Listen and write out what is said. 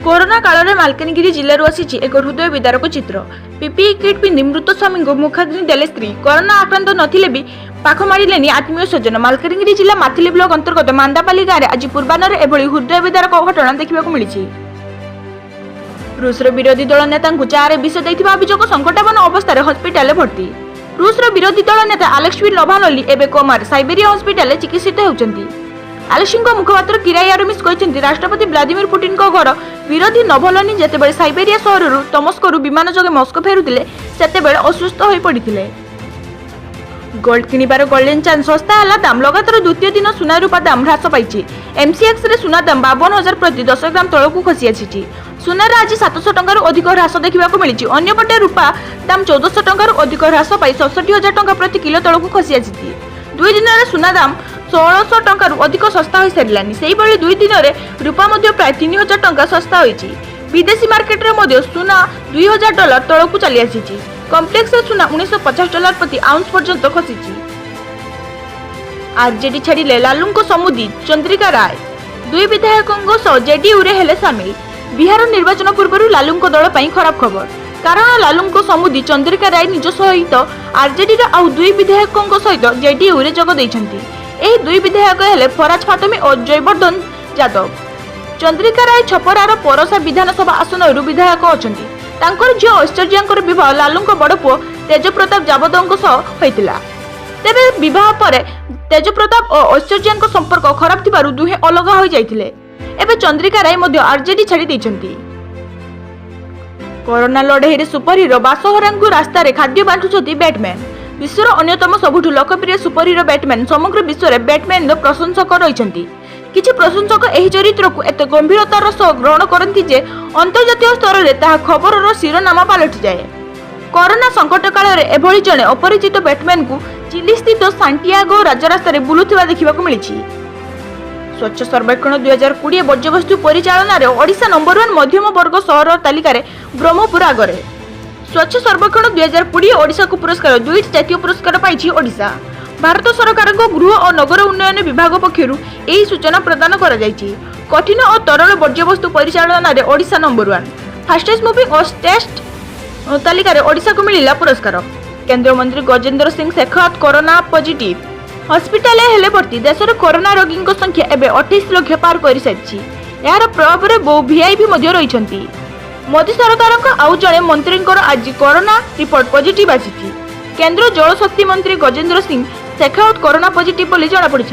Corona काल में मालकानगिरी जिलूर आसी एक हृदय विदारक चित्र। पीपीई किट पिंधि मृत स्वामी को मुखाग्नि देले स्त्री। कोरोना आक्रांत नथिले भी पाख मारिले आत्मीय स्वजन। मालकानगिरी जिला माथिली ब्लॉक अंतर्गत मांदापाली गाँव आज पूर्वाह्न एभली हृदय विदारक घटना देखा मिली। रूसर विरोधी दल नेता चारे विष देथिबा अभियोग संकटापन्न अवस्था हस्पिटाल भर्ती। रूसर विरोधी दल नेता अलेक्सी नोवालोव्स्की एबे कोमार साइबेरिया हस्पिटाल चिकित्सित होउछन्ती। अलेक्सीଙ୍କ मुखपात्र किराई आरमिस कहते राष्ट्रपति व्लादिमीर पुटिन घर विरोधी नोवालोव्स्की जेतेबेले साइबेरिया सहरु तमस्करू विमान जोगे मस्को फेरुथिले सेतेबेले असुस्थ होई पड़िथिले। गोल्ड किनिबार गोल्डन चांस सस्ता हला दाम। लगातार द्वितीय दिन सुना रूपा दाम ह्रास पाइछि। एमसीएक्स रे सुना दाम 52,000 प्रति 10 ग्राम तळकू खसी आछि। सुनार आज 700 टंकार अधिक ह्रास देखा मिली। अन्यपटे रूपा दाम 1400 टंकार अधिक ह्रास पाई 67,000 टंका प्रति किलो तळकू खसी आछि। दुई दिन में सुना दाम 1600 टंकार अधिक सस्ता हो सारानी। से दुई दिन में रूपा प्राय 3000 टंका सस्ता होइछि। विदेशी मार्केट में सुना $2000 तळकू चली आछि। कॉम्प्लेक्स सुना $1950 प्रति आउंस पर्यंत खसी। आरजेडी छाड़िले लालू समुदी चंद्रिका राय। दुई विधायकों सह जेडीयू रे हेले सामिल। बिहार निर्वाचन पूर्व लालू दल पर खराब खबर। कारण लालू समुदी चंद्रिका राय निज सहित आरजेडी आउ दुई विधायकों सहित जेडीयू रे जोग दैछन्ती। एही दुई विधायक हेले फराज फातमी और जयवर्धन यादव। चंद्रिका राय छपरार परोसा विधानसभा आसनरू विधायक अछन्ती। तांकर झियो ऐश्वर्यांकर विवाह लालू बड़ पुओ तेजप्रताप यादव सह होइतिला। तेबे विवाह पर तेजप्रताप और ऐश्वर्यांक संपर्क खराब थिबारु दुहे अलग होई जाइथिले। एबे चंद्रिका राय मध्ये आरजेडी छाड़ी दैछन्ती। कोरोना लड़ाई रे सुपर हिरो बालासोरे रास्ता रे खाद्य बांटुछथि बैटमैन। विश्वर अन्यतम सबुठु लोकप्रिय सुपर हिरो बैटमैन समग्र विश्व रे बैटमैन प्रशंसक रहिछन्ति। किछि प्रशंसक एही चरित्र को एत गंभीरतार सह ग्रहण करती जे अंतर्जातीय स्तर रे ताहा खबरर शिरोनामा पालटि जाए। कोरोना संकट काल रे एभली जणे अपरिचित बैटमैन को चिली स्थित सांटियागो राजरास्ता रे बुलुथिबा देखिबाकू मिलिछि। स्वच्छ सर्वेक्षण 2020 वर्ज्यवस्तु परिचालन रे ओडिशा नंबर 1 मध्यम वर्ग सहर तालिका रे ब्रह्मपुर आगरे। स्वच्छ सर्वेक्षण 2020 ओडिशा को पुरस्कार 2 जातीय पुरस्कार पाइछि ओडिशा। भारत सरकार को गृह और नगर उन्नयन विभाग पक्षरु एही सूचना प्रदान करा जाइछि। कठिन और तरल वर्ज्यवस्तु परिचालन रे ओडिशा नंबर 1। फास्टेस्ट मूविंग और टेस्ट तालिका रे ओडिशा को मिलिला पुरस्कार। केंद्र मंत्री Gajendra Singh Shekhawat corona positive hospital हेले भर्ती। देश में कोरोना रोगी संख्या एवं 28 लाख पार कर सारी। यार प्रभाव में बहु वीआईपी रही। मोदी सरकार आउ जड़े मंत्री आज कोरोना रिपोर्ट पॉजिटिव आसी। केंद्र जलशक्ति मंत्री गजेंद्र सिंह शेखावत कोरोना पॉजिटिव बोली जमापड़ी।